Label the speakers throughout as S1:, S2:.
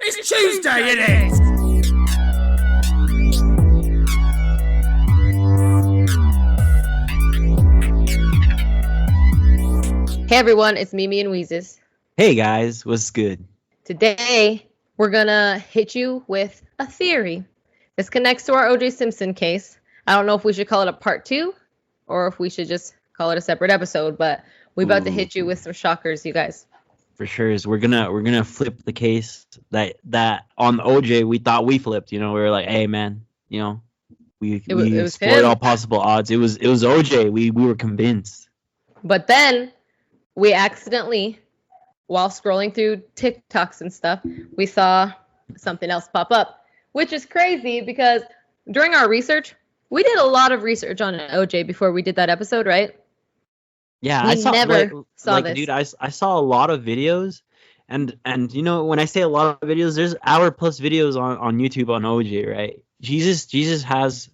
S1: It's Tuesday, it is!
S2: Hey everyone, it's Mimi and Weezus.
S3: Hey guys, what's good?
S2: Today, we're gonna hit you with a theory. This connects to our O.J. Simpson case. I don't know if we should call it a part 2 or if we should just call it a separate episode, but we're about to hit you with some shockers, you guys.
S3: For sure, is we're gonna flip the case that on OJ we thought we flipped. We were like, hey man, we explored all possible odds. It was OJ. We were convinced.
S2: But then we accidentally, while scrolling through TikToks and stuff, we saw something else pop up, which is crazy because during our research, we did a lot of research on OJ before we did that episode, right?
S3: Yeah, I saw this. Dude, I saw a lot of videos, and when I say a lot of videos, there's hour-plus videos on YouTube on OJ, right? Jesus has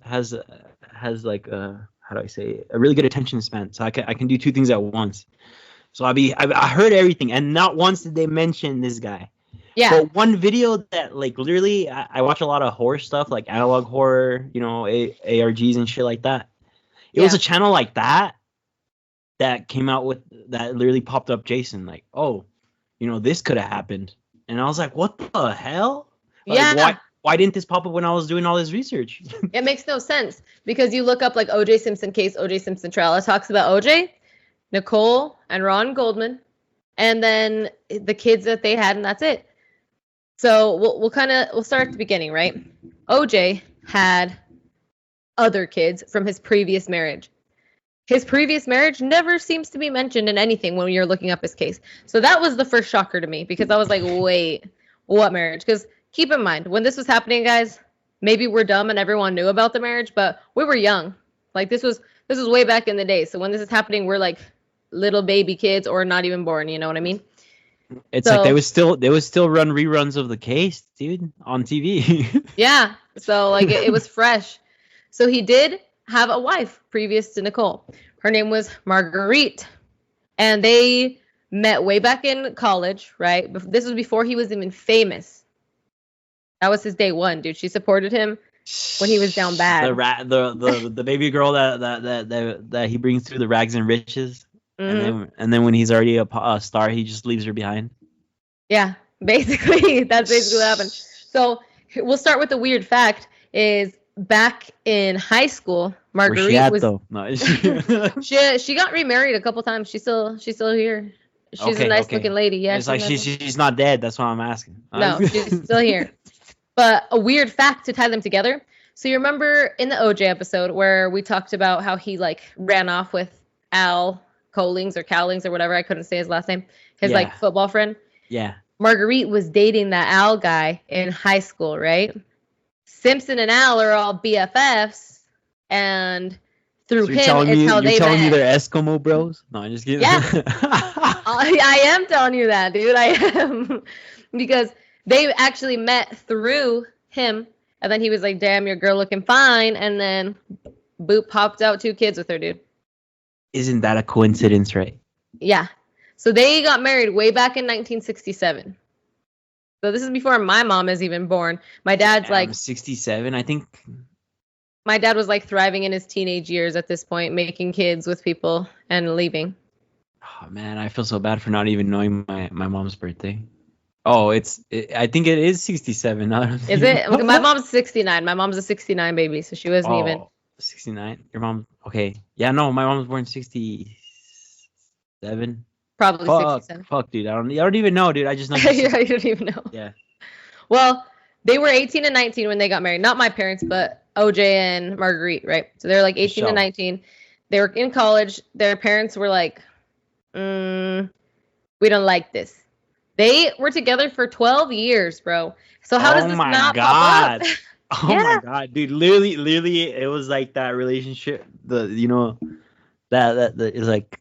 S3: like how do I say, a really good attention span, so I can do two things at once. So I heard everything, and not once did they mention this guy. Yeah. But one video that like literally, I watch a lot of horror stuff, like analog horror, ARGs and shit like that. It was a channel like that came out with that literally popped up Jason, like, oh, this could have happened. And I was like, what the hell? Like, why didn't this pop up when I was doing all this research?
S2: It makes no sense because you look up like O.J. Simpson case, O.J. Simpson trial. It talks about O.J., Nicole, and Ron Goldman, and then the kids that they had, and that's it. So we'll start at the beginning, right? O.J. had other kids from his previous marriage. His previous marriage never seems to be mentioned in anything when you're looking up his case. So that was the first shocker to me because I was like, wait, what marriage? Because keep in mind, when this was happening, guys, maybe we're dumb and everyone knew about the marriage, but we were young. Like this was way back in the day. So when this is happening, we're like little baby kids or not even born. You know what I mean?
S3: It's like they would still run reruns of the case, dude, on TV.
S2: Yeah. So like it was fresh. So he did have a wife previous to Nicole. Her name was Marguerite. And they met way back in college, right? This was before he was even famous. That was his day one, dude. She supported him when he was down bad.
S3: The baby girl that he brings through the rags and riches.
S2: Mm-hmm.
S3: And then when he's already a star, he just leaves her behind.
S2: Yeah, basically. That's basically what happened. So we'll start with the weird fact is back in high school, Marguerite was. Though? No, she got remarried a couple times. She's still here. She's a nice looking lady. Yeah,
S3: it's like she's not dead. That's why I'm asking.
S2: No, she's still here. But a weird fact to tie them together. So you remember in the OJ episode where we talked about how he like ran off with Al Collings or Cowlings or whatever. I couldn't say his last name. His like football friend.
S3: Yeah.
S2: Marguerite was dating that Al guy in high school, right? Simpson and Al are all BFFs, and through him is how they met.
S3: You're telling me they're Eskimo bros? No, I'm just kidding.
S2: Yeah. I am telling you that, dude. I am. Because they actually met through him, and then he was like, damn, your girl looking fine, and then boop, popped out 2 kids with her, dude.
S3: Isn't that a coincidence, right?
S2: Yeah. So they got married way back in 1967. So this is before my mom is even born. My dad's like
S3: 67, I think.
S2: My dad was like thriving in his teenage years at this point, making kids with people and leaving.
S3: Oh man, I feel so bad for not even knowing my mom's birthday. Oh, I think it is 67.
S2: Is it? My mom's 69. My mom's a 69 baby, so she wasn't even.
S3: 69. Your mom? Okay. Yeah, no, my mom was born 67.
S2: Probably 67.
S3: Fuck, dude. I don't even know, dude. I just know.
S2: Yeah, you don't even know.
S3: Yeah.
S2: Well, they were 18 and 19 when they got married. Not my parents, but OJ and Marguerite, right? So they're like 18 and 19. They were in college. Their parents were like, we don't like this. They were together for 12 years, bro. So how does this not pop up?
S3: Oh my god, dude! Literally, it was like that relationship. That is like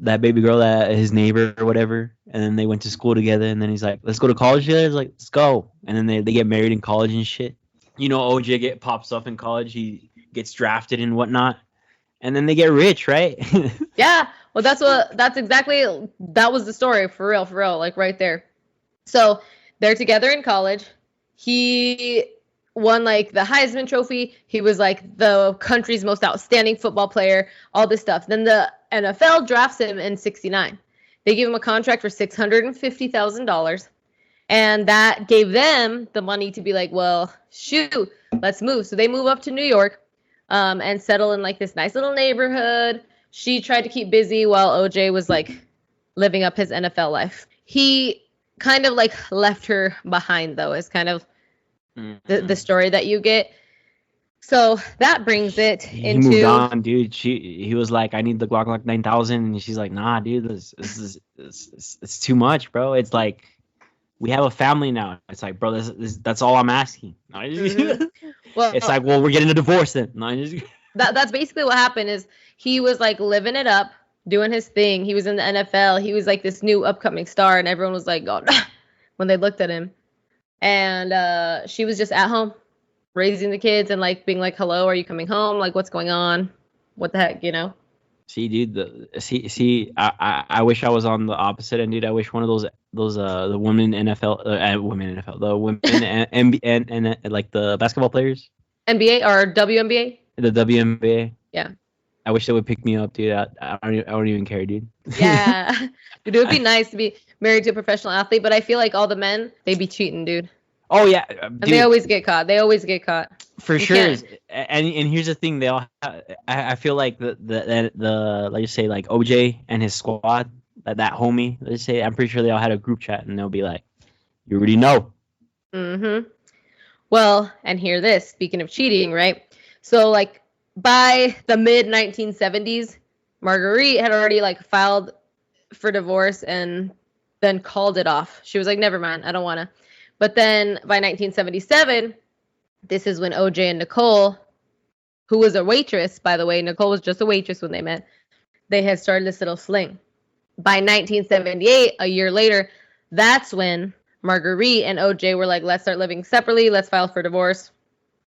S3: that baby girl that his neighbor or whatever, and then they went to school together, and then he's like, "Let's go to college together." He's like, "Let's go," and then they get married in college and shit. OJ pops up in college. He gets drafted and whatnot, and then they get rich, right?
S2: Yeah. Well, that was the story for real, like right there. So they're together in college. He won like the Heisman Trophy. He was like the country's most outstanding football player, all this stuff. Then the NFL drafts him in 69. They give him a contract for $650,000. And that gave them the money to be like, well, shoot, let's move. So they move up to New York and settle in like this nice little neighborhood. She tried to keep busy while OJ was like living up his NFL life. He kind of like left her behind, though, is kind of the story that you get. So that brings it into...
S3: He moved on, dude. He was like, I need the Glock 9000. And she's like, nah, dude, this is it's too much, bro. It's like, we have a family now. It's like, bro, that's all I'm asking. Well, it's like, well, we're getting a divorce then.
S2: That's basically what happened. Is he was like living it up, doing his thing. He was in the NFL. He was like this new upcoming star, and everyone was like, oh, when they looked at him. And she was just at home, raising the kids and like being like, hello, are you coming home? Like, what's going on? What the heck, you know?
S3: See, dude, I wish I was on the opposite end, dude. I wish one of those the women NFL, the women and like the basketball players,
S2: NBA or WNBA,
S3: the WNBA.
S2: Yeah.
S3: I wish they would pick me up, dude. I don't even care, dude.
S2: Yeah, dude, it would be nice to be married to a professional athlete, but I feel like all the men, they be cheating, dude.
S3: Oh yeah,
S2: and they always get caught.
S3: For sure. And here's the thing, they all I feel like the let's just say like OJ and his squad, that homie, let's say, I'm pretty sure they all had a group chat and they'll be like, you already know.
S2: Well, and hear this, speaking of cheating, right? So like by the mid 1970s, Marguerite had already like filed for divorce and then called it off. She was like, never mind, I don't want to. But then by 1977, this is when OJ and Nicole, who was a waitress, by the way, Nicole was just a waitress when they met, they had started this little fling. By 1978, a year later, that's when Marguerite and OJ were like, let's start living separately, let's file for divorce.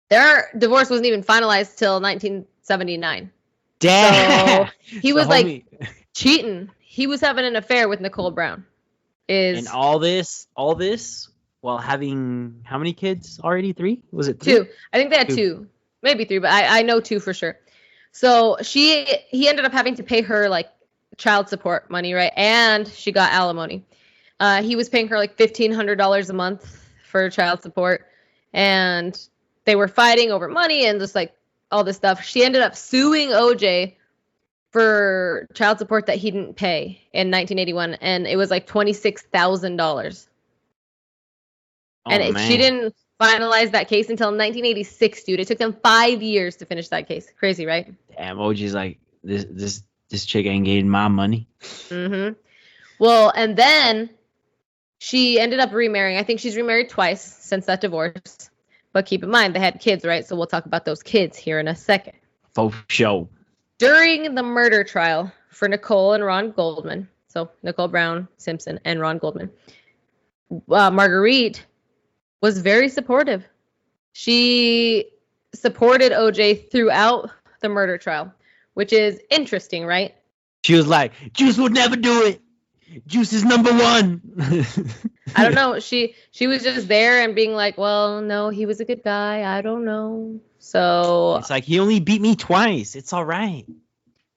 S2: Their divorce wasn't even finalized till 1979.
S3: Damn.
S2: So he was like cheating. He was having an affair with Nicole Brown.
S3: And all this while having how many kids already? 3? Was it 3?
S2: 2? I think they had 2, maybe 3, but I know 2 for sure. So he ended up having to pay her like child support money, right? And she got alimony. He was paying her like $1,500 a month for child support, and they were fighting over money and just like all this stuff. She ended up suing OJ for child support that he didn't pay in 1981, and it was like $26,000. And she didn't finalize that case until 1986, dude. It took them 5 years to finish that case. Crazy, right?
S3: Damn, OG's like, this chick ain't getting my money.
S2: Well, and then she ended up remarrying. I think she's remarried twice since that divorce. But keep in mind, they had kids, right? So we'll talk about those kids here in a second.
S3: For sure.
S2: During the murder trial for Nicole and Ron Goldman, so Nicole Brown-Simpson and Ron Goldman, Marguerite was very supportive. She supported OJ throughout the murder trial, which is interesting, right?
S3: She was like, Juice would never do it. Juice is number 1.
S2: I don't know. She was just there and being like, well, no, he was a good guy. I don't know. So
S3: it's like, he only beat me twice. It's all right.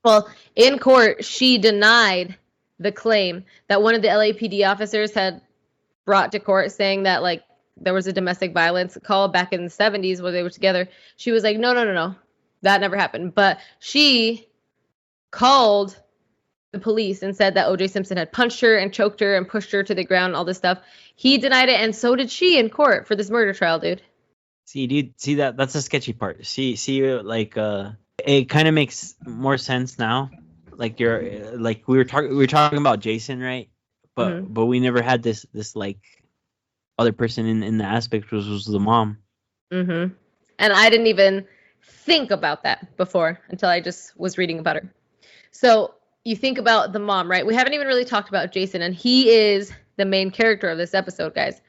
S2: Well, in court, she denied the claim that one of the LAPD officers had brought to court saying that like there was a domestic violence call back in the 70s where they were together. She was like, no. That never happened. But she called the police and said that O.J. Simpson had punched her and choked her and pushed her to the ground, all this stuff. He denied it, and so did she in court for this murder trial, dude.
S3: See, dude, that's the sketchy part. See, like, it kind of makes more sense now. Like we were talking about Jason, right? But we never had this like other person in the aspect, which was the mom.
S2: And I didn't even think about that before until I just was reading about her. So you think about the mom, right? We haven't even really talked about Jason, and he is the main character of this episode, guys.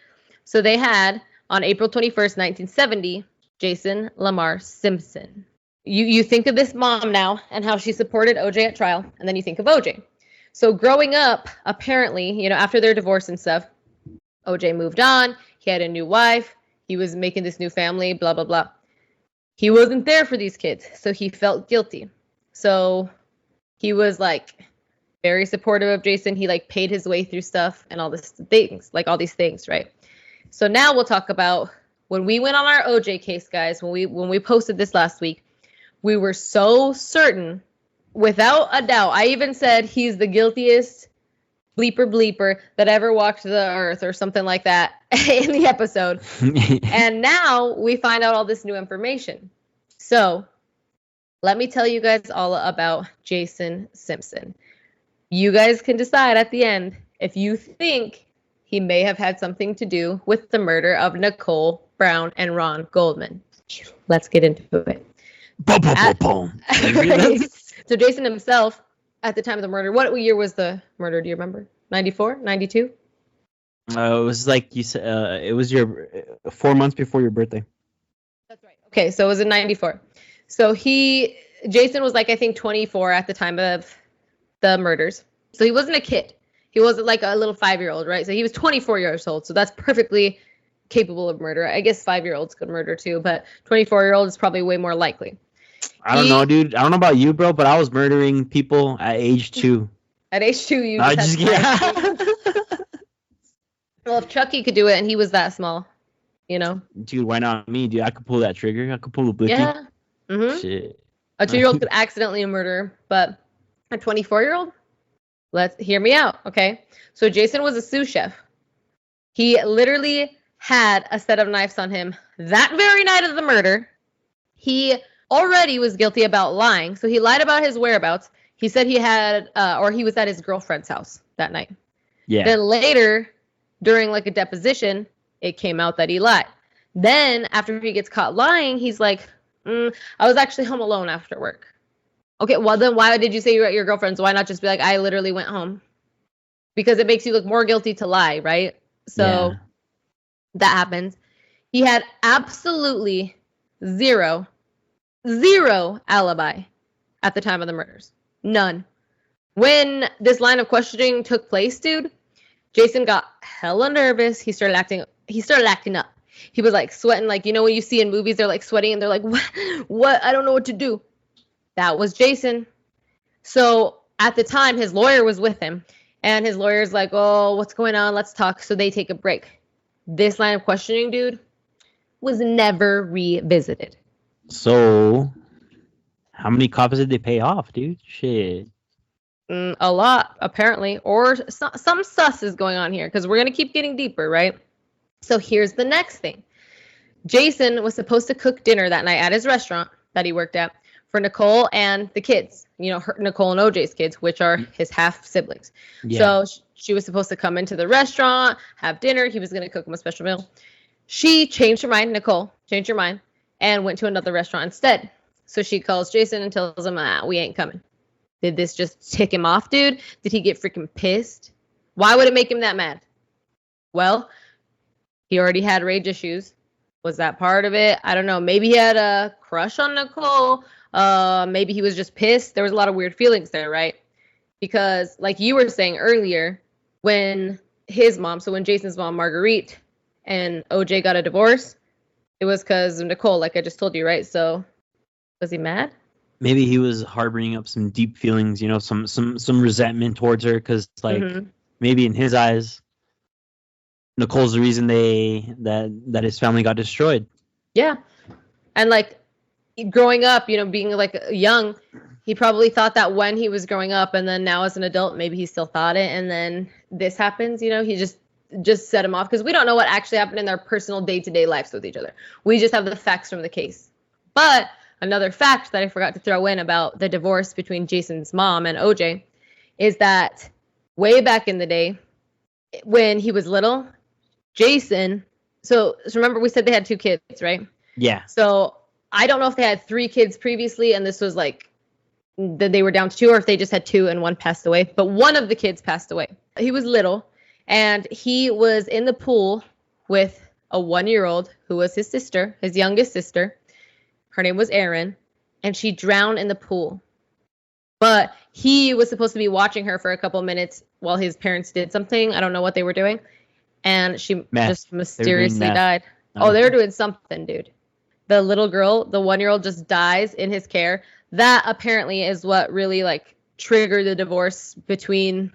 S2: So they had, on April 21st, 1970, Jason Lamar Simpson. You think of this mom now and how she supported OJ at trial, and then you think of OJ. So growing up, apparently, after their divorce and stuff, OJ moved on. He had a new wife. He was making this new family, blah, blah, blah. He wasn't there for these kids, so he felt guilty. So he was like very supportive of Jason. He like paid his way through stuff and all these things, right? So now we'll talk about when we went on our OJ case, guys. When we posted this last week, we were so certain, without a doubt. I even said he's the guiltiest bleeper that ever walked the earth or something like that in the episode. And now we find out all this new information. So let me tell you guys all about Jason Simpson. You guys can decide at the end if you think he may have had something to do with the murder of Nicole, Brown, and Ron Goldman. Let's get into it. Right. So Jason himself, at the time of the murder, what year was the murder? Do you remember? 94? 92?
S3: It was like you said. It was your 4 months before your birthday.
S2: That's right. Okay, so it was in 94. So Jason was like, I think 24 at the time of the murders. So he wasn't a kid. He wasn't like a little 5-year-old, right? So he was 24 years old. So that's perfectly capable of murder. I guess 5-year-olds could murder too, but 24-year-old is probably way more likely.
S3: I don't know, dude. I don't know about you, bro, but I was murdering people at age 2.
S2: At age 2, you yeah. Well, if Chucky could do it and he was that small, you know?
S3: Dude, why not me, dude? I could pull that trigger. I could pull the blicky.
S2: Yeah. Mm-hmm.
S3: Shit.
S2: A 2-year-old could accidentally murder, but a 24-year-old? Let's hear me out, okay? So Jason was a sous chef. He literally had a set of knives on him that very night of the murder. He already was guilty about lying, so he lied about his whereabouts. He said he had, or he was at his girlfriend's house that night. Yeah. Then later, during like a deposition, it came out that he lied. Then after he gets caught lying, he's like, I was actually home alone after work. Okay, well then why did you say you were at your girlfriend's? Why not just be like, I literally went home? Because it makes you look more guilty to lie, right? So that happens. He had absolutely zero alibi at the time of the murders. None. When this line of questioning took place, dude, Jason got hella nervous. He started acting up. He was like sweating, like, you know, when you see in movies, they're like sweating and they're like, what? I don't know what to do. That was Jason. So at the time, his lawyer was with him and his lawyer's like, oh, what's going on? Let's talk. So they take a break. This line of questioning, dude, was never revisited.
S3: So how many cops did they pay off, dude? Shit.
S2: A lot, apparently. Or some sus is going on here because we're going to keep getting deeper, right? So here's the next thing. Jason was supposed to cook dinner that night at his restaurant that he worked at for Nicole and the kids. You know, Nicole and OJ's kids, which are his half siblings. Yeah. So she was supposed to come into the restaurant, have dinner. He was going to cook them a special meal. She changed her mind. Nicole changed her mind and went to another restaurant instead. So she calls Jason and tells him, we ain't coming. Did this just tick him off, dude? Did he get freaking pissed? Why would it make him that mad? Well, he already had rage issues. Was that part of it? I don't know. Maybe he had a crush on Nicole. Maybe he was just pissed. There was a lot of weird feelings there, right? Because like you were saying earlier, when his mom, so when Jason's mom, Marguerite, and OJ got a divorce, it was because of Nicole, like I just told you, right? So was he mad?
S3: Maybe he was harboring up some deep feelings, you know, some resentment towards her, because like maybe in his eyes, Nicole's the reason that his family got destroyed.
S2: Yeah, and like growing up, you know, being like young, he probably thought that when he was growing up, and then now as an adult, maybe he still thought it, and then this happens, you know, he just set him off because we don't know what actually happened in their personal day-to-day lives with each other. We just have the facts from the case. But another fact that I forgot to throw in about the divorce between Jason's mom and OJ is that way back in the day, when he was little, Jason, so remember we said they had 2 kids, right?
S3: Yeah.
S2: So I don't know if they had 3 kids previously and this was like, that they were down to 2, or if they just had 2 and one passed away. But one of the kids passed away. He was little and he was in the pool with a 1-year-old who was his sister, his youngest sister. Her name was Erin, and she drowned in the pool. But he was supposed to be watching her for a couple minutes while his parents did something. I don't know what they were doing. and she
S3: Meth.
S2: just mysteriously died. Oh, they were doing something, dude. The little girl, the 1-year-old, just dies in his care. That apparently is what really like triggered the divorce between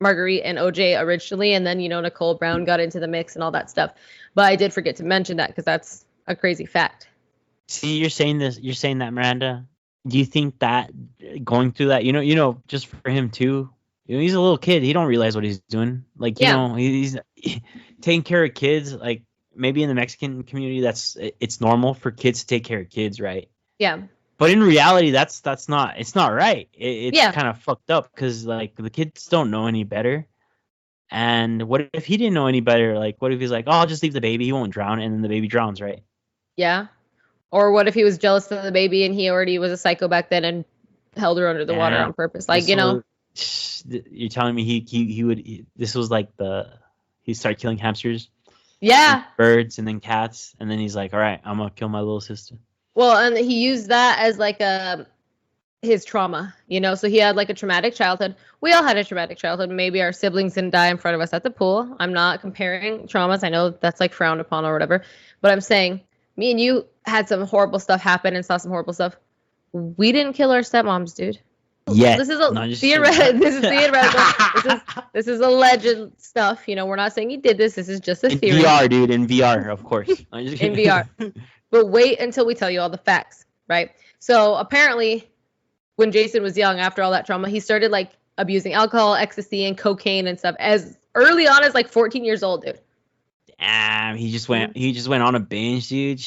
S2: Marguerite and OJ originally, and then Nicole Brown got into the mix and all that stuff. But I did forget to mention that because that's a crazy fact.
S3: See, you're saying that, Miranda. Do you think that going through that, just for him too, he's a little kid. He don't realize what he's doing. Like, he's taking care of kids. Like, maybe in the Mexican community, it's normal for kids to take care of kids, right?
S2: Yeah.
S3: But in reality, it's not right. It's kind of fucked up because like the kids don't know any better. And what if he didn't know any better? Like, what if he's like, oh, I'll just leave the baby, he won't drown, and then the baby drowns, right?
S2: Yeah. Or what if he was jealous of the baby and he already was a psycho back then and held her under the water on purpose? Like, you're
S3: telling me he would. This was like he started killing hamsters.
S2: Yeah.
S3: Birds and then cats, and then he's like, all right, I'm gonna kill my little sister.
S2: Well, and he used that as like his trauma, so he had like a traumatic childhood. We all had a traumatic childhood. Maybe our siblings didn't die in front of us at the pool. I'm not comparing traumas. I know that's like frowned upon or whatever, but I'm saying me and you had some horrible stuff happen and saw some horrible stuff. We didn't kill our stepmoms, dude.
S3: Yeah.
S2: This is theoretical. This is alleged stuff. We're not saying he did this. This is just a theory.
S3: In VR, dude. In VR, of course.
S2: In VR. But wait until we tell you all the facts, right? So apparently, when Jason was young, after all that trauma, he started like abusing alcohol, ecstasy, and cocaine and stuff as early on as like 14 years old, dude.
S3: Damn, he just went on a binge, dude.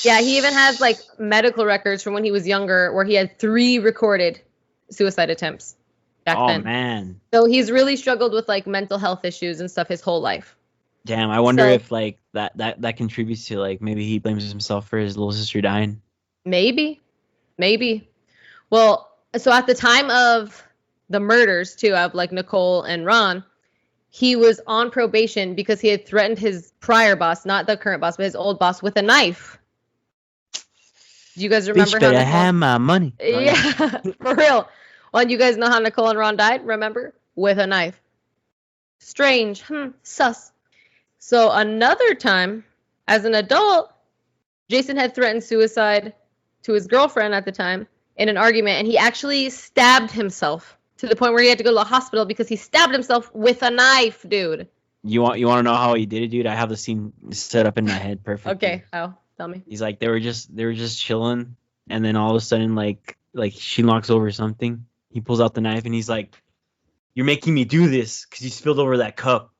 S2: Yeah, he even has like medical records from when he was younger where he had 3 recorded suicide attempts back then. Oh
S3: man.
S2: So he's really struggled with like mental health issues and stuff his whole life.
S3: Damn, I wonder if like that contributes to like maybe he blames himself for his little sister dying.
S2: Maybe. Well, so at the time of the murders too of like Nicole and Ron, he was on probation because he had threatened his prior boss, not the current boss, but his old boss, with a knife. Do you guys remember
S3: how Nicole... have my money?
S2: Yeah, for real. Well, you guys know how Nicole and Ron died, remember? With a knife. Strange. Sus. So another time, as an adult, Jason had threatened suicide to his girlfriend at the time in an argument, and he actually stabbed himself to the point where he had to go to the hospital because he stabbed himself with a knife, dude.
S3: You want to know how he did it, dude? I have the scene set up in my head perfectly.
S2: Okay, how? Tell me.
S3: He's like, they were just chilling, and then all of a sudden, like she knocks over something. He pulls out the knife, and he's like, "You're making me do this because you spilled over that cup."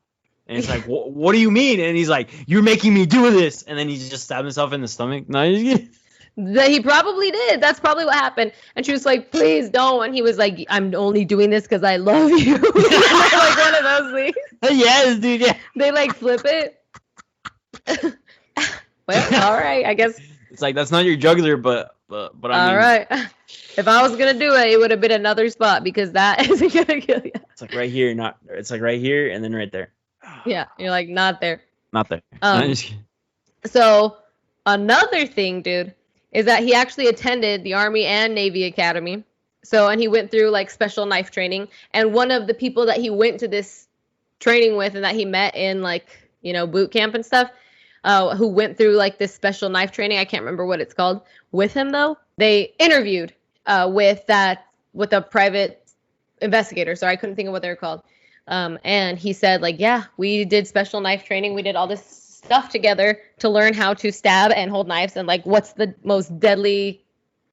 S3: And it's like, what do you mean? And he's like, "You're making me do this." And then he just stabbed himself in the stomach. No,
S2: he probably did. That's probably what happened. And she was like, "Please don't." And he was like, "I'm only doing this because I love you." Like one of those things.
S3: Yes, dude. Yeah.
S2: They like flip it. Well, all right. I guess
S3: it's like that's not your jugular, but I mean.
S2: All right. If I was gonna do it, it would have been another spot because that isn't gonna kill you.
S3: It's like right here, it's like right here and then right there.
S2: Yeah, you're like not there.
S3: Not there.
S2: So another thing, dude, is that he actually attended the Army and Navy Academy. So, and he went through like special knife training. And one of the people that he went to this training with and that he met in like, boot camp and stuff, who went through like this special knife training, I can't remember what it's called, with him though. They interviewed with a private investigator. Sorry, I couldn't think of what they were called. And he said like, yeah, we did special knife training. We did all this stuff together to learn how to stab and hold knives and like what's the most deadly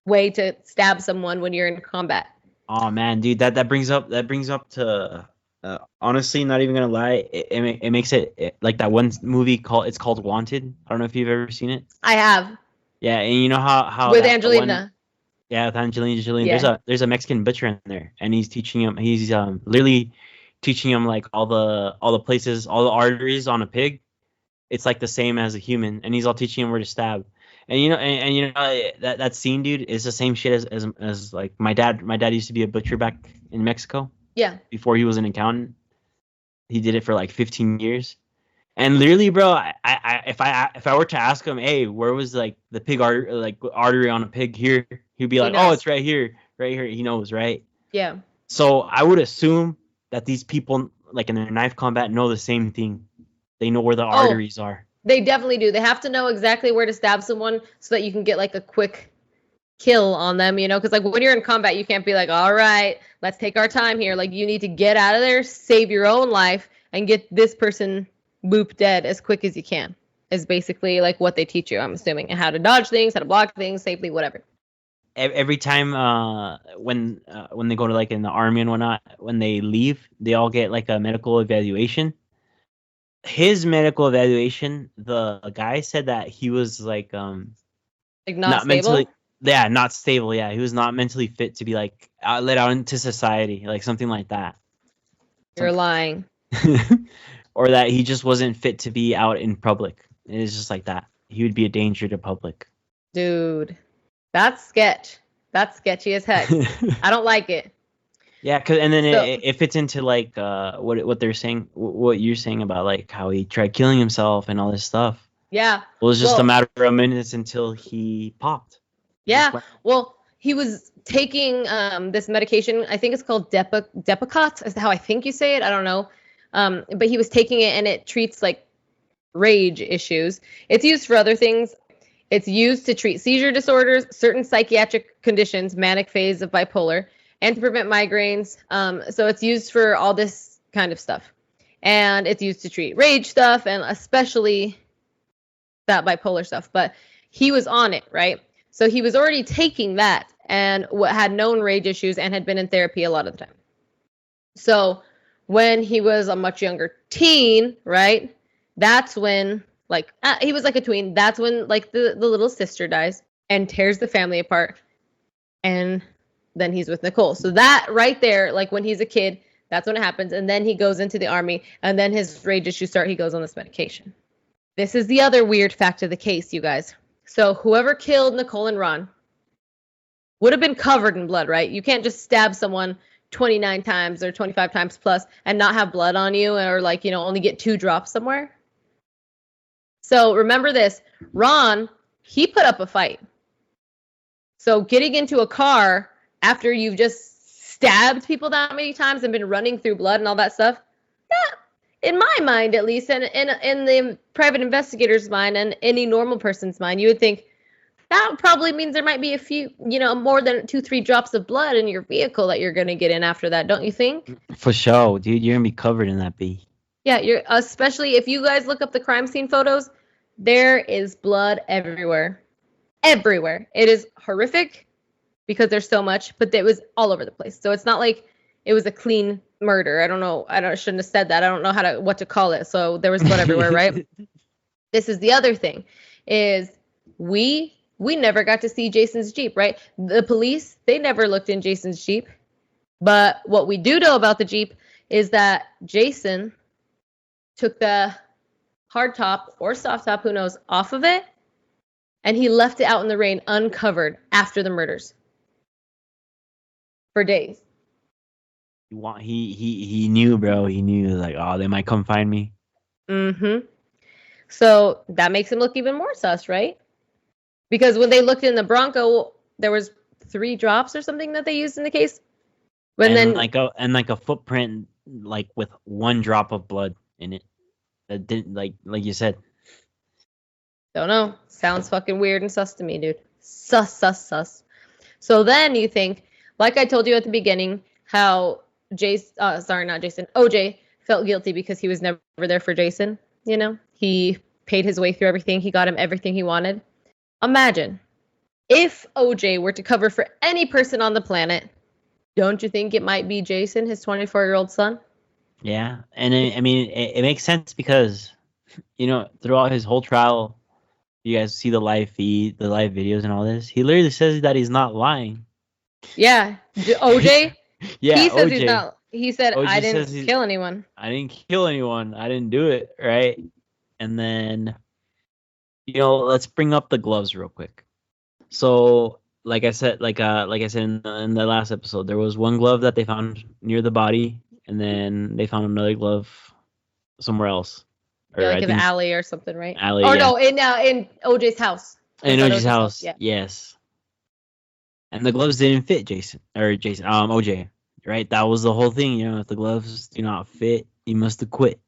S2: way to stab someone when you're in combat.
S3: Oh man, dude, that brings up to honestly, not even gonna lie, it makes it like that one movie called Wanted. I don't know if you've ever seen it.
S2: I have.
S3: Yeah, and you know how
S2: with Angelina.
S3: Yeah, with Angelina Jolie. Yeah. There's a Mexican butcher in there, and he's teaching him. He's literally teaching him like all the places, all the arteries on a pig. It's like the same as a human, and he's all teaching him where to stab. And that scene, dude, is the same shit as like my dad. My dad used to be a butcher back in Mexico.
S2: Yeah.
S3: Before he was an accountant, he did it for like 15 years. And literally, bro, if I were to ask him, hey, where was like the pig artery on a pig here, he'd be like, oh, it's right here. He knows, right?
S2: Yeah.
S3: So I would assume that these people, like in their knife combat, know the same thing. They know where the arteries are.
S2: They definitely do. They have to know exactly where to stab someone so that you can get like a quick kill on them, you know, because like when you're in combat, you can't be like, all right, let's take our time here. Like you need to get out of there, save your own life, and get this person boop dead as quick as you can. Is basically like what they teach you, I'm assuming, and how to dodge things, how to block things safely, whatever.
S3: Every time when they go to like in the army and whatnot, when they leave, they all get like a medical evaluation. His medical evaluation, the guy said that he was like
S2: not stable?
S3: mentally, yeah, not stable. Yeah, he was not mentally fit to be like let out into society, like something like that.
S2: You're lying.
S3: Or that he just wasn't fit to be out in public. It's just like that. He would be a danger to public.
S2: Dude, that's sketch. That's sketchy as heck. I don't like it.
S3: Yeah, and then it fits into like what they're saying, what you're saying about like how he tried killing himself and all this stuff.
S2: Yeah.
S3: Well, it was just a matter of minutes until he popped.
S2: Yeah. Well, he was taking this medication. I think it's called Depakote. Is how I think you say it. I don't know. But he was taking it, and it treats like rage issues. It's used for other things. It's used to treat seizure disorders, certain psychiatric conditions, manic phase of bipolar, and to prevent migraines. So it's used for all this kind of stuff. And it's used to treat rage stuff, and especially that bipolar stuff. But he was on it, right? So he was already taking that and had known rage issues and had been in therapy a lot of the time. So when he was a much younger teen, right, that's when, like, he was like a tween. That's when, like, the little sister dies and tears the family apart. And then he's with Nicole. So that right there, like, when he's a kid, that's when it happens. And then he goes into the army. And then his rage issues start. He goes on this medication. This is the other weird fact of the case, you guys. So whoever killed Nicole and Ron would have been covered in blood, right? You can't just stab someone 29 times or 25 times plus and not have blood on you, or like, you know, only get 2 drops somewhere. So remember this, Ron, he put up a fight. So getting into a car after you've just stabbed people that many times and been running through blood and all that stuff, yeah, in my mind at least, and in the private investigator's mind and any normal person's mind, you would think that probably means there might be a few, you know, more than 2-3 drops of blood in your vehicle that you're going to get in after that, don't you think?
S3: For sure, dude. You're going to be covered in that bee.
S2: Yeah, you're, especially if you guys look up the crime scene photos, there is blood everywhere. Everywhere. It is horrific because there's so much, but it was all over the place. So it's not like it was a clean murder. I don't know. I shouldn't have said that. I don't know what to call it. So there was blood everywhere, right? This is the other thing, is we never got to see Jason's Jeep, right? The police, they never looked in Jason's Jeep. But what we do know about the Jeep is that Jason took the hard top or soft top, who knows, off of it, and he left it out in the rain uncovered after the murders for days.
S3: He knew, bro. He knew, like, oh, they might come find me.
S2: Mm-hmm. So that makes him look even more sus, right? Because when they looked in the Bronco, there was 3 drops or something that they used in the case. Like
S3: a footprint, like with 1 drop of blood in it. That didn't, like you said.
S2: Don't know. Sounds fucking weird and sus to me, dude. Sus. So then you think, like I told you at the beginning, how OJ felt guilty because he was never there for Jason. You know, he paid his way through everything. He got him everything he wanted. Imagine if OJ were to cover for any person on the planet. Don't you think it might be Jason, his 24-year-old son?
S3: Yeah, and it makes sense because, you know, throughout his whole trial, you guys see the live feed, the live videos and all this. He literally says that he's not lying.
S2: Yeah, OJ?
S3: Yeah,
S2: he says
S3: OJ.
S2: He's not. He said,
S3: OJ
S2: I didn't kill anyone.
S3: I didn't kill anyone. I didn't do it, right? And then, you know, let's bring up the gloves real quick. So, like I said in the last episode, there was 1 glove that they found near the body, and then they found another glove somewhere else.
S2: Yeah, like in the alley or something, right?
S3: Alley.
S2: Or
S3: yeah.
S2: No, in OJ's house.
S3: In OJ's house.
S2: Yeah.
S3: Yes. And the gloves didn't fit OJ, right? That was the whole thing, you know. If the gloves do not fit, you must have quit.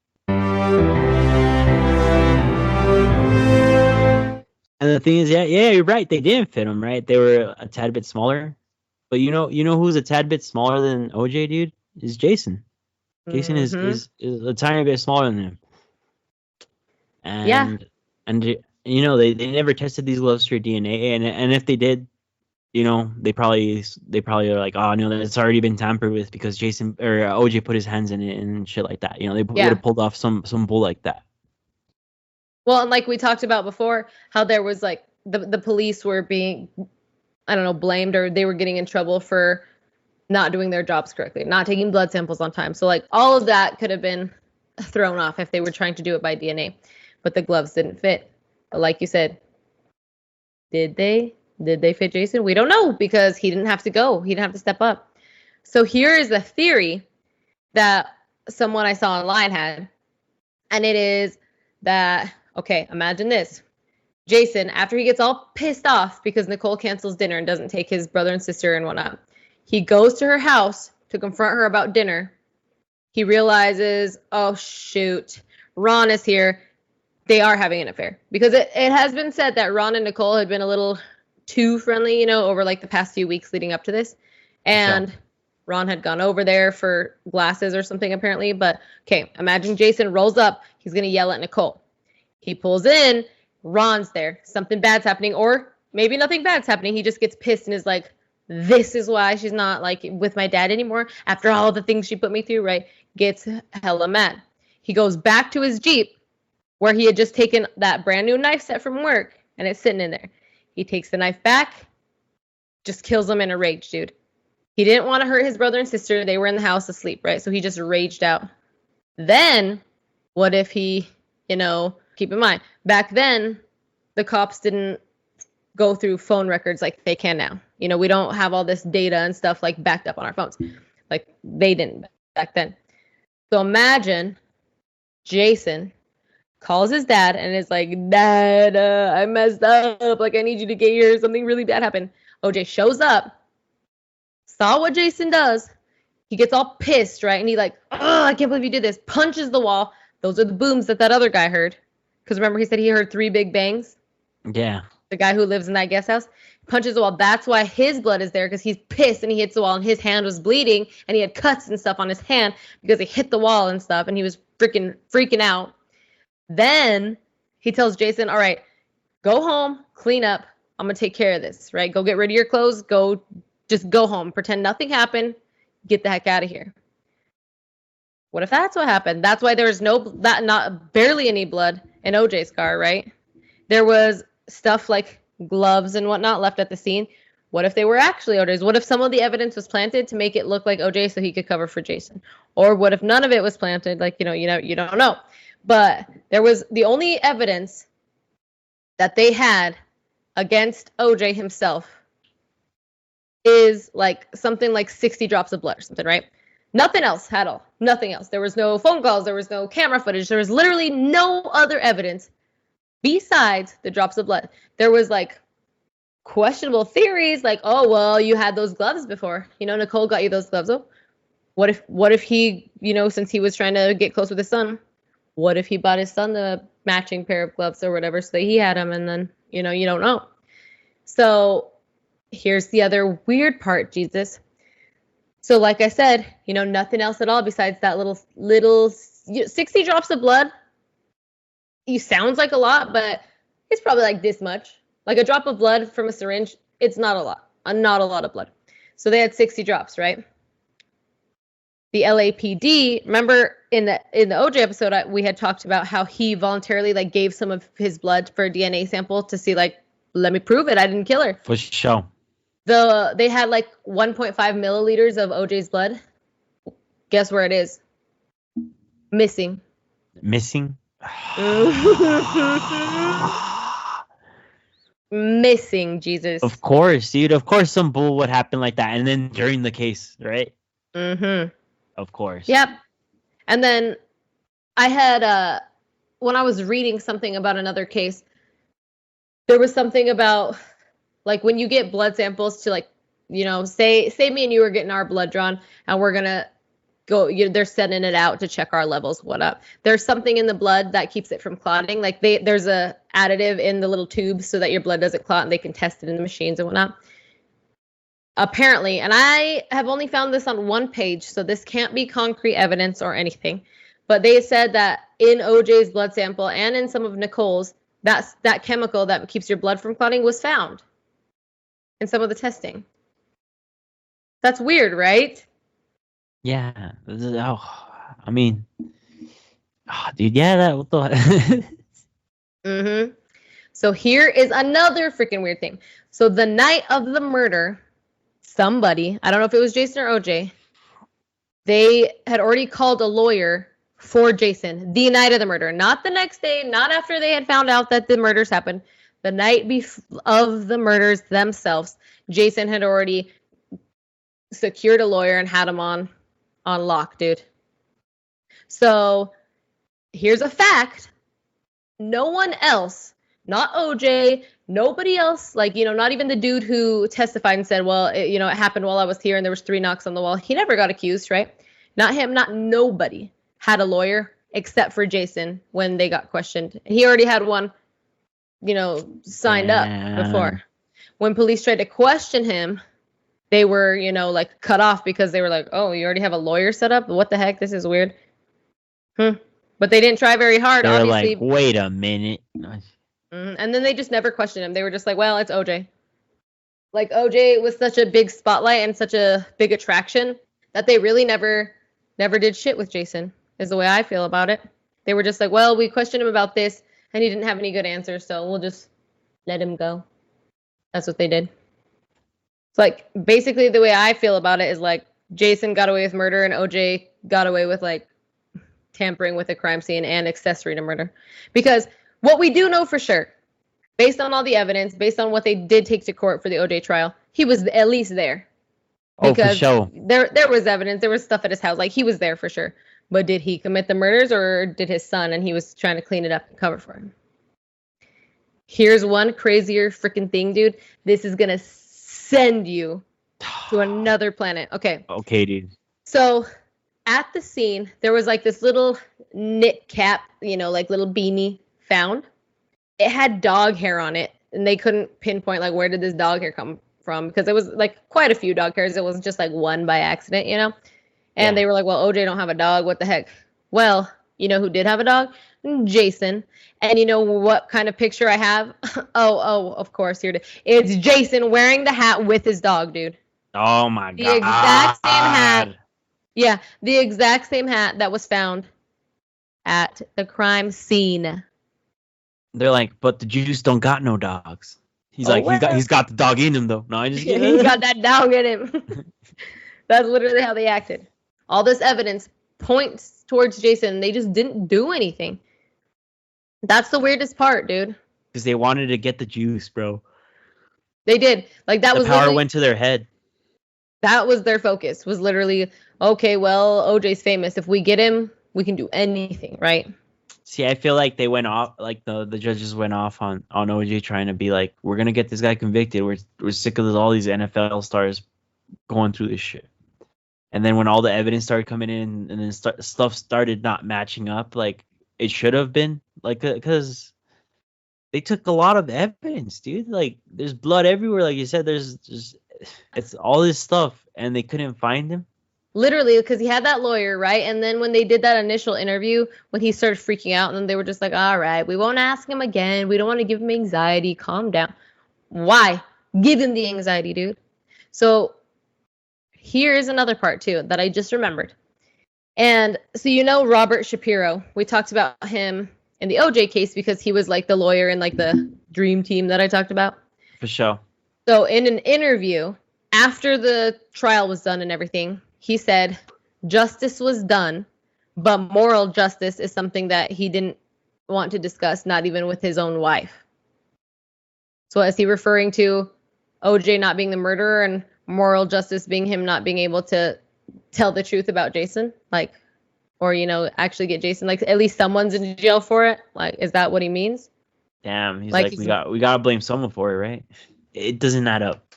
S3: And the thing is, yeah, you're right. They didn't fit him, right? They were a tad bit smaller. But you know who's a tad bit smaller than OJ, dude? Is Jason. Jason is a tiny bit smaller than him. And you know they never tested these gloves for DNA, and if they did, you know they probably are like, oh no, it's already been tampered with because Jason or OJ put his hands in it and shit like that. You know they would have pulled off some bull like that.
S2: Well, and like we talked about before, how there was like the police were being, I don't know, blamed, or they were getting in trouble for not doing their jobs correctly, not taking blood samples on time. So like all of that could have been thrown off if they were trying to do it by DNA, but the gloves didn't fit. But like you said, did they fit Jason? We don't know because he didn't have to go. He didn't have to step up. So here is a theory that someone I saw online had, and it is that, okay, imagine this. Jason, after he gets all pissed off because Nicole cancels dinner and doesn't take his brother and sister and whatnot, he goes to her house to confront her about dinner. He realizes, oh, shoot, Ron is here. They are having an affair. Because it has been said that Ron and Nicole had been a little too friendly, you know, over like the past few weeks leading up to this. And Ron had gone over there for glasses or something apparently. But, okay, imagine Jason rolls up. He's going to yell at Nicole. He pulls in. Ron's there. Something bad's happening. Or maybe nothing bad's happening. He just gets pissed and is like, this is why she's not like with my dad anymore after all the things she put me through, right? Gets hella mad. He goes back to his Jeep where he had just taken that brand new knife set from work and it's sitting in there. He takes the knife back, just kills them in a rage, dude. He didn't want to hurt his brother and sister. They were in the house asleep, right? So he just raged out. Then what if he, you know, keep in mind, back then the cops didn't go through phone records like they can now. You know, we don't have all this data and stuff like backed up on our phones. Like they didn't back then. So imagine Jason calls his dad and is like, Dad, I messed up. Like I need you to get here. Something really bad happened. OJ shows up, saw what Jason does. He gets all pissed, right? And he like, oh, I can't believe you did this. Punches the wall. Those are the booms that other guy heard. Because remember he said he heard 3 big bangs?
S3: Yeah.
S2: The guy who lives in that guest house punches the wall. That's why his blood is there, because he's pissed and he hits the wall and his hand was bleeding and he had cuts and stuff on his hand because he hit the wall and stuff and he was freaking out. Then he tells Jason, all right, go home, clean up. I'm going to take care of this, right? Go get rid of your clothes. Just go home. Pretend nothing happened. Get the heck out of here. What if that's what happened? That's why there was not barely any blood in OJ's car, right? There was stuff like gloves and whatnot left at the scene. What if they were actually OJ's? What if some of the evidence was planted to make it look like OJ so he could cover for Jason? Or what if none of it was planted? Like, you don't know. But there was the only evidence that they had against OJ himself is like something like 60 drops of blood or something, right? Nothing else at all. Nothing else. There was no phone calls. There was no camera footage. There was literally no other evidence besides the drops of blood. There was like questionable theories like, oh, well, you had those gloves before. Nicole got you those gloves. Oh, what if he, since he was trying to get close with his son, what if he bought his son the matching pair of gloves or whatever so that he had them and then, you don't know. So here's the other weird part, Jesus. So like I said, nothing else at all besides that little 60 drops of blood. It sounds like a lot, but it's probably like this much. Like a drop of blood from a syringe, it's not a lot. Not a lot of blood. So they had 60 drops, right? The LAPD, remember in the OJ episode, we had talked about how he voluntarily like gave some of his blood for a DNA sample to see like, let me prove it. I didn't kill her.
S3: For sure.
S2: They had like 1.5 milliliters of OJ's blood. Guess where it is? Missing.
S3: Missing,
S2: Jesus.
S3: Of course, dude. Of course some bull would happen like that. And then during the case, right?
S2: Mm-hmm.
S3: Of course.
S2: Yep. And then I had, when I was reading something about another case, there was something about, like, when you get blood samples to, like, say me and you are getting our blood drawn, and we're going to they're sending it out to check our levels. What up? There's something in the blood that keeps it from clotting. Like there's a additive in the little tubes so that your blood doesn't clot, and they can test it in the machines and whatnot. Apparently, and I have only found this on one page, so this can't be concrete evidence or anything, but they said that in OJ's blood sample and in some of Nicole's, that chemical that keeps your blood from clotting was found in some of the testing. That's weird, right?
S3: Yeah. I mean, dude, yeah, what the
S2: Mm-hmm. So here is another freaking weird thing. So the night of the murder, somebody, I don't know if it was Jason or OJ, they had already called a lawyer for Jason the night of the murder. Not the next day, not after they had found out that the murders happened. The night of the murders themselves, Jason had already secured a lawyer and had him on lock, dude. So here's a fact. No one else, not OJ, nobody else, like, not even the dude who testified and said, well, it happened while I was here and there was 3 knocks on the wall. He never got accused, right? Not him, not nobody had a lawyer except for Jason when they got questioned. He already had one, signed up before. When police tried to question him, they were, like cut off because they were like, oh, you already have a lawyer set up? What the heck? This is weird. But they didn't try very hard,
S3: they were
S2: obviously.
S3: Like, wait a minute.
S2: And then they just never questioned him. They were just like, well, it's OJ. Like, OJ was such a big spotlight and such a big attraction that they really never did shit with Jason, is the way I feel about it. They were just like, well, we questioned him about this, and he didn't have any good answers, so we'll just let him go. That's what they did. It's like, basically the way I feel about it is like, Jason got away with murder, and OJ got away with, like, tampering with a crime scene and accessory to murder. Because what we do know for sure, based on all the evidence, based on what they did take to court for the OJ trial, he was at least there. Because
S3: for sure.
S2: There was evidence, there was stuff at his house, like he was there for sure. But did he commit the murders, or did his son, and he was trying to clean it up and cover for him? Here's one crazier freaking thing, dude. This is gonna send you to another planet. Okay, dude. So at the scene, there was like this little knit cap, like little beanie found. It had dog hair on it, and they couldn't pinpoint like where did this dog hair come from, because it was like quite a few dog hairs. It wasn't just like one by accident, And they were like, well, OJ don't have a dog. What the heck? Well, you know who did have a dog? Jason. And you know what kind of picture I have? oh, of course, here it is. It's Jason wearing the hat with his dog, dude.
S3: Oh my God.
S2: The exact same hat. Yeah, the exact same hat that was found at the crime scene.
S3: They're like, but the Jews don't got no dogs. He's he's got the dog in him though. No, I just
S2: he got that dog in him. That's literally how they acted. All this evidence points towards Jason. They just didn't do anything. That's the weirdest part, dude.
S3: Because they wanted to get the juice, bro.
S2: They did. Like that was
S3: the power went to their head.
S2: That was their focus. Was literally, okay, well, OJ's famous. If we get him, we can do anything, right?
S3: See, I feel like they went off, like the judges went off on OJ trying to be like, we're gonna get this guy convicted. We're sick of all these NFL stars going through this shit. And then when all the evidence started coming in, and then stuff started not matching up, like it should have been, like, because they took a lot of evidence, dude. Like, there's blood everywhere, like you said. There's just, it's all this stuff, and they couldn't find him.
S2: Literally, because he had that lawyer, right? And then when they did that initial interview, when he started freaking out, and then they were just like, all right, we won't ask him again. We don't want to give him anxiety. Calm down. Why? Give him the anxiety, dude. So here's another part, too, that I just remembered. And so Robert Shapiro. We talked about him in the OJ case because he was like the lawyer in like the dream team that I talked about.
S3: For sure.
S2: So in an interview, after the trial was done and everything, he said justice was done, but moral justice is something that he didn't want to discuss, not even with his own wife. So is he referring to OJ not being the murderer and moral justice being him not being able to tell the truth about Jason? Like, or, actually get Jason, like at least someone's in jail for it? Like, is that what he means?
S3: Damn, he's like we gotta blame someone for it, right? It doesn't add up.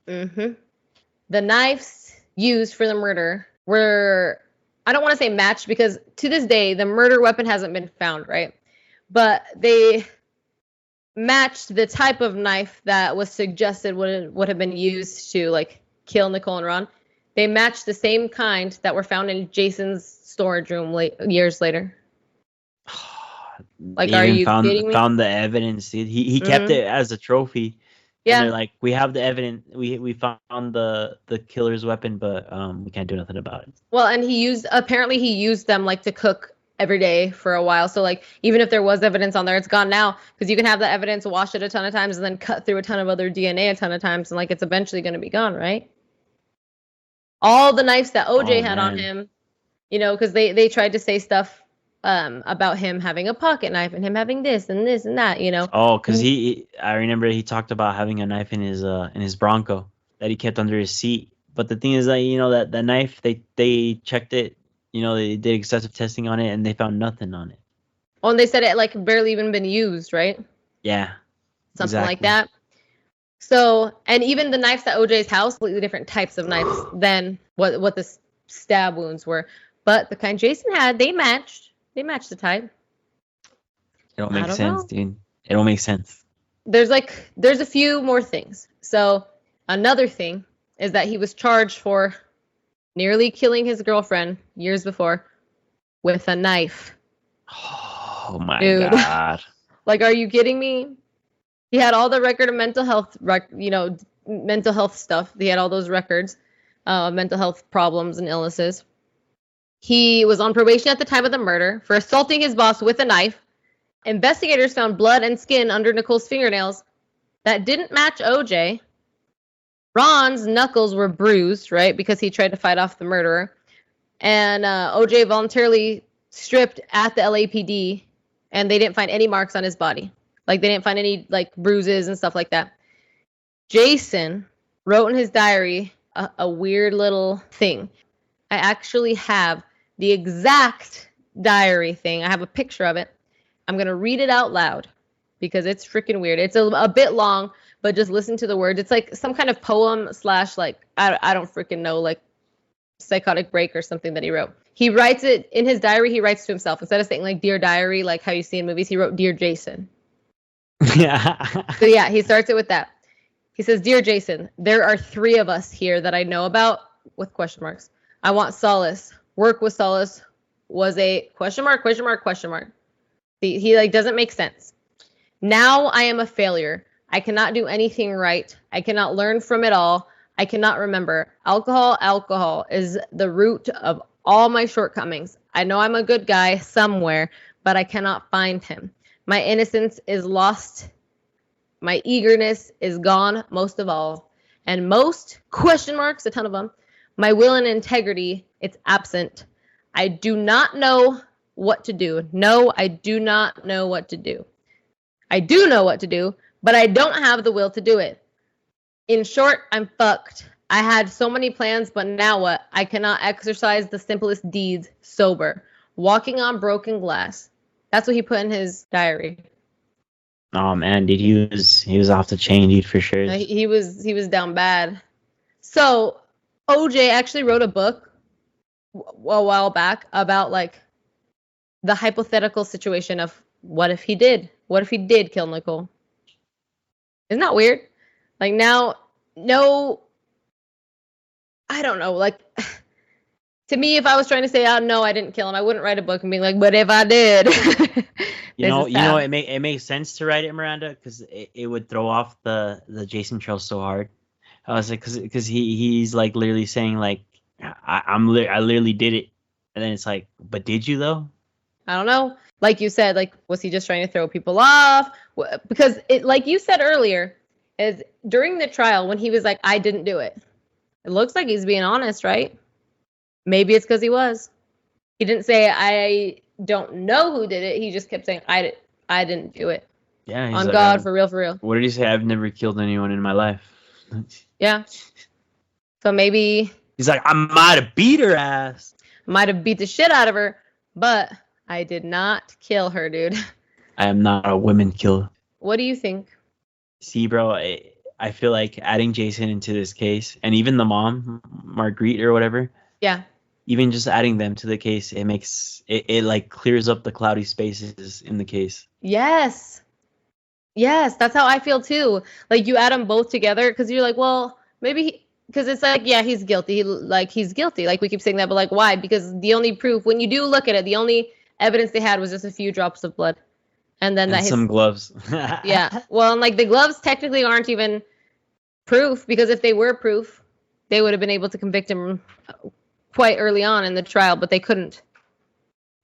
S2: Mm-hmm. The knives used for the murder were I don't want to say matched because to this day, the murder weapon hasn't been found, right? But they matched the type of knife that was suggested would have been used to like kill Nicole and Ron. They matched the same kind that were found in Jason's storage room years later. Like, are you kidding me?
S3: Found the evidence, dude. He kept it as a trophy. Yeah. And they're like, we have the evidence. We found the killer's weapon, but we can't do nothing about it.
S2: Well, and he used them like to cook every day for a while. So like, even if there was evidence on there, it's gone now because you can have the evidence, wash it a ton of times, and then cut through a ton of other DNA a ton of times, and like it's eventually going to be gone, right? All the knives that OJ had on him, because they tried to say stuff about him having a pocket knife and him having this and this and that,
S3: Oh, because I remember he talked about having a knife in his Bronco that he kept under his seat. But the thing is that that knife, they checked it, they did excessive testing on it and they found nothing on it.
S2: Oh, and they said it like barely even been used, right?
S3: Yeah.
S2: Something like that. So, and even the knives at OJ's house, completely different types of knives than what the stab wounds were. But the kind Jason had, they matched. They match the type.
S3: It don't make sense, dude. It don't make sense.
S2: There's a few more things. So another thing is that he was charged for nearly killing his girlfriend years before with a knife.
S3: Oh my God.
S2: Like, are you kidding me? He had all the record of mental health, mental health stuff. He had all those records, mental health problems and illnesses. He was on probation at the time of the murder for assaulting his boss with a knife. Investigators found blood and skin under Nicole's fingernails that didn't match OJ. Ron's knuckles were bruised, right, because he tried to fight off the murderer. And OJ voluntarily stripped at the LAPD, and they didn't find any marks on his body. Like, they didn't find any, like, bruises and stuff like that. Jason wrote in his diary a weird little thing. I actually have the exact diary thing. I have a picture of it. I'm going to read it out loud because it's freaking weird. It's a bit long, but just listen to the words. It's like some kind of poem / like, I don't freaking know, like psychotic break or something that he wrote. He writes it in his diary. He writes to himself. Instead of saying like, Dear Diary, like how you see in movies, he wrote Dear Jason.
S3: Yeah.
S2: So yeah, he starts it with that. He says, Dear Jason, there are 3 of us here that I know about with question marks. I want solace. Work with solace was a question mark. He like doesn't make sense. Now I am a failure. I cannot do anything right. I cannot learn from it all. I cannot remember. Alcohol is the root of all my shortcomings. I know I'm a good guy somewhere, but I cannot find him. My innocence is lost. My eagerness is gone most of all. And most question marks, a ton of them. My will and integrity, it's absent. I do not know what to do. No, I do not know what to do. I do know what to do, but I don't have the will to do it. In short, I'm fucked. I had so many plans, but now what? I cannot exercise the simplest deeds sober. Walking on broken glass. That's what he put in his diary.
S3: Oh man, dude, he was off the chain, dude, for sure.
S2: He was down bad. So OJ actually wrote a book a while back about like the hypothetical situation of what if he did kill Nicole. Isn't that weird? Like now, no, I don't know. Like to me, if I was trying to say, oh no, I didn't kill him, I wouldn't write a book and be like, but if I did,
S3: it makes sense to write it, Miranda, because it would throw off the Jason trail so hard. I was like, because he's like literally saying like, I literally did it, and then it's like, but did you though?
S2: I don't know. Like you said, like was he just trying to throw people off? Because it, like you said earlier, is during the trial when he was like, I didn't do it. It looks like he's being honest, right? Maybe it's because he was. He didn't say I don't know who did it. He just kept saying I didn't do it.
S3: Yeah.
S2: On like, God, for real.
S3: What did he say? I've never killed anyone in my life.
S2: Yeah. So maybe
S3: he's like, I might have beat her ass.
S2: Might have beat the shit out of her, but I did not kill her, dude.
S3: I am not a woman killer.
S2: What do you think?
S3: See, bro, I feel like adding Jason into this case, and even the mom, Marguerite or whatever.
S2: Yeah.
S3: even just adding them to the case, it makes it like clears up the cloudy spaces in the case.
S2: Yes, that's how I feel too. Like you add them both together because you're like, well, maybe because it's like, yeah, he's guilty. He's guilty. Like we keep saying that, but like why? Because the only proof, when you do look at it, the only evidence they had was just a few drops of blood, and then
S3: some gloves.
S2: Yeah, well, and like the gloves technically aren't even proof, because if they were proof, they would have been able to convict him quite early on in the trial, but they couldn't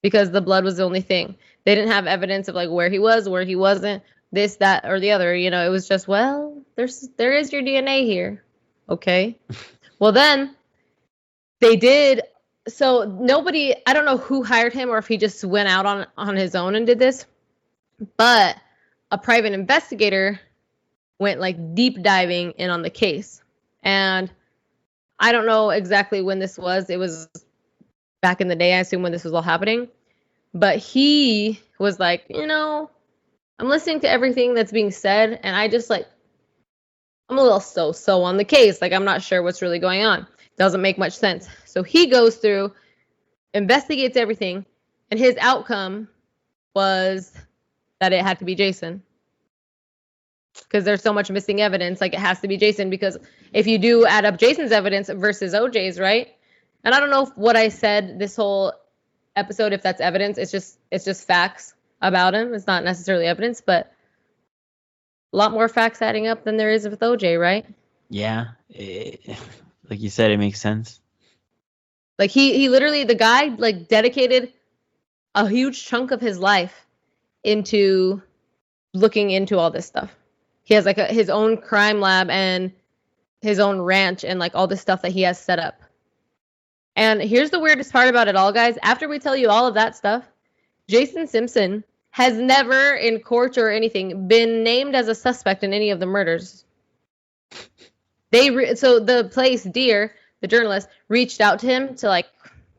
S2: because the blood was the only thing. They didn't have evidence of like where he was, where he wasn't, this, that, or the other. You know, it was just, well, there is your DNA here. Okay. Well, then they did. So nobody, I don't know who hired him or if he just went out on his own and did this, but a private investigator went like deep diving in on the case. And I don't know exactly when this was. It was back in the day, I assume, when this was all happening. But he was like, I'm listening to everything that's being said, and I just like, I'm a little so on the case. Like, I'm not sure what's really going on. Doesn't make much sense. So he goes through, investigates everything, and his outcome was that it had to be Jason. Because there's so much missing evidence, like it has to be Jason, because if you do add up Jason's evidence versus OJ's, right? And I don't know if what I said this whole episode, if that's evidence, it's just facts about him. It's not necessarily evidence, but a lot more facts adding up than there is with OJ, right?
S3: Yeah, like you said, it makes sense.
S2: Like he literally, the guy like dedicated a huge chunk of his life into looking into all this stuff. He has like his own crime lab and his own ranch and like all this stuff that he has set up. And here's the weirdest part about it all, guys. After we tell you all of that stuff, Jason Simpson has never in court or anything been named as a suspect in any of the murders. So the place, Deer, the journalist, reached out to him to like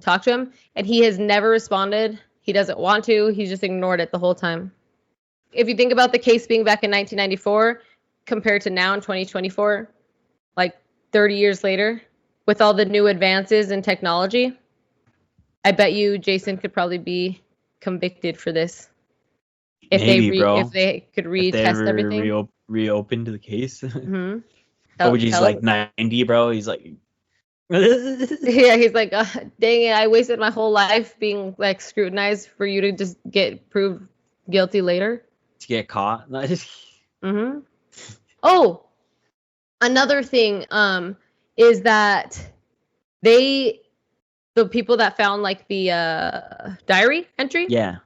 S2: talk to him, and he has never responded. He doesn't want to. He's just ignored it the whole time. If you think about the case being back in 1994 compared to now in 2024, like 30 years later, with all the new advances in technology, I bet you Jason could probably be convicted for this. If they could retest everything.
S3: Reopened the case.
S2: Mm-hmm.
S3: OG's like 90, bro. He's like...
S2: Yeah, he's like, dang it, I wasted my whole life being like scrutinized for you to just get proved guilty later.
S3: To get caught.
S2: Mm-hmm. Oh, another thing is that the people that found like the diary entry,
S3: yeah,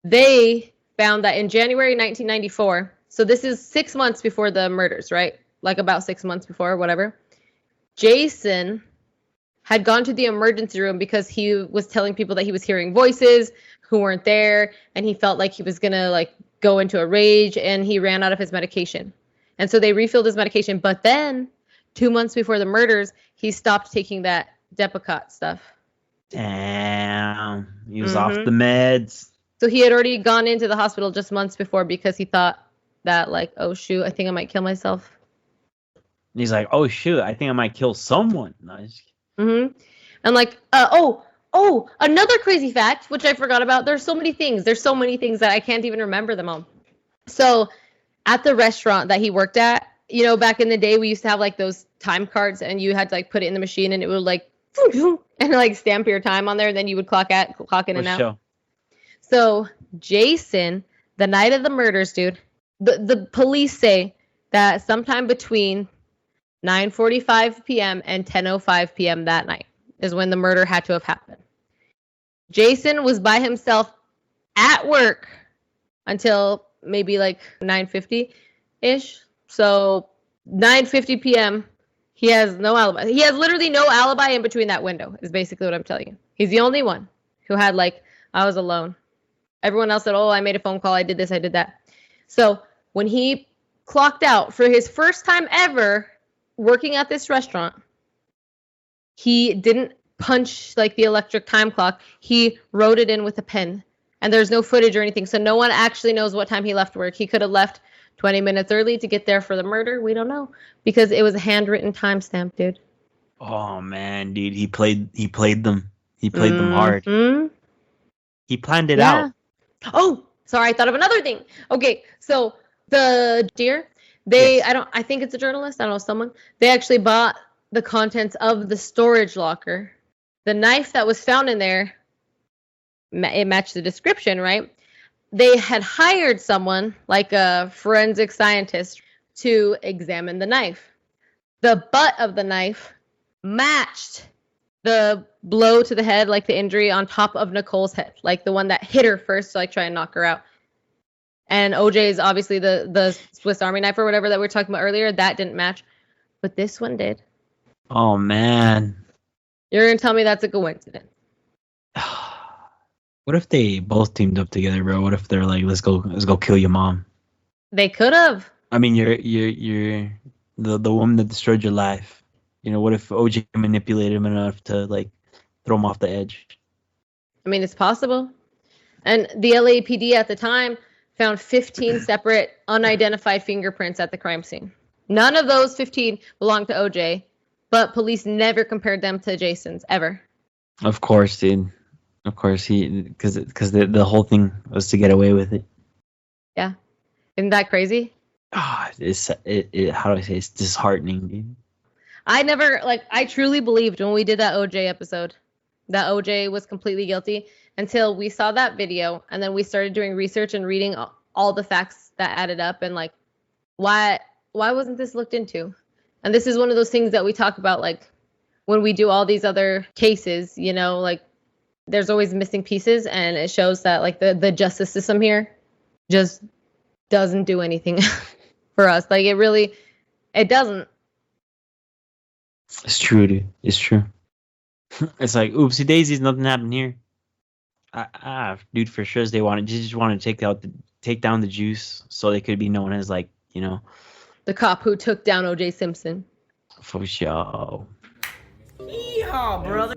S2: they found that in January 1994, so this is 6 months before the murders, right? Like about 6 months before, whatever. Jason had gone to the emergency room because he was telling people that he was hearing voices who weren't there, and he felt like he was gonna like go into a rage, and he ran out of his medication. And so they refilled his medication, but then 2 months before the murders, he stopped taking that Depakote stuff.
S3: Damn, he was off the meds.
S2: So he had already gone into the hospital just months before because he thought that like, oh shoot, I think I might kill myself.
S3: And he's like, oh shoot, I think I might kill someone. Nice.
S2: And like, another crazy fact, which I forgot about. There's so many things that I can't even remember them all. So at the restaurant that he worked at, back in the day, we used to have like those time cards, and you had to like put it in the machine, and it would like, and like stamp your time on there, and then you would clock in and out. Sure. So Jason, the night of the murders, dude, the police say that sometime between 9:45 p.m. and 10:05 p.m. that night is when the murder had to have happened. Jason was by himself at work until maybe like 9:50-ish. So 9:50 p.m., he has no alibi. He has literally no alibi in between that window, is basically what I'm telling you. He's the only one who had like, I was alone. Everyone else said, oh, I made a phone call, I did this, I did that. So when he clocked out for his first time ever working at this restaurant, he didn't punch like the electric time clock. He wrote it in with a pen, and there's no footage or anything, so no one actually knows what time he left work. He could have left 20 minutes early to get there for the murder. We don't know, because it was a handwritten timestamp, dude.
S3: Oh man, dude, he played them. He played them hard. He planned it out.
S2: Oh, sorry, I thought of another thing. Okay, so the deer, I think it's a journalist, I don't know, someone, they actually bought the contents of the storage locker. The knife that was found in there, it matched the description, right? They had hired someone, like a forensic scientist, to examine the knife. The butt of the knife matched the blow to the head, like the injury on top of Nicole's head, like the one that hit her first to like try and knock her out. And OJ's obviously the Swiss Army knife or whatever that we were talking about earlier, that didn't match, but this one did.
S3: Oh man,
S2: you're gonna tell me that's a coincidence?
S3: What if they both teamed up together, bro? What if they're like, let's go kill your mom?
S2: They could have.
S3: I mean, you're the woman that destroyed your life. You know, what if OJ manipulated him enough to like throw him off the edge?
S2: I mean, it's possible. And the LAPD at the time found 15 separate unidentified fingerprints at the crime scene. None of those 15 belonged to OJ, but police never compared them to Jason's ever.
S3: Of course, dude. Of course, because the whole thing was to get away with it.
S2: Yeah, isn't that crazy?
S3: How do I say, it's disheartening, dude.
S2: I truly believed when we did that OJ episode that OJ was completely guilty until we saw that video, and then we started doing research and reading all the facts that added up, and like, why wasn't this looked into? And this is one of those things that we talk about, like when we do all these other cases, you know, like there's always missing pieces, and it shows that like the justice system here just doesn't do anything for us. Like it doesn't.
S3: It's true, dude. It's true. It's like, oopsie daisies, nothing happened here. Dude, for sure, they just wanted to take down the juice so they could be known as, like, you know,
S2: the cop who took down O.J. Simpson.
S3: For sure.
S1: Yeehaw, brother.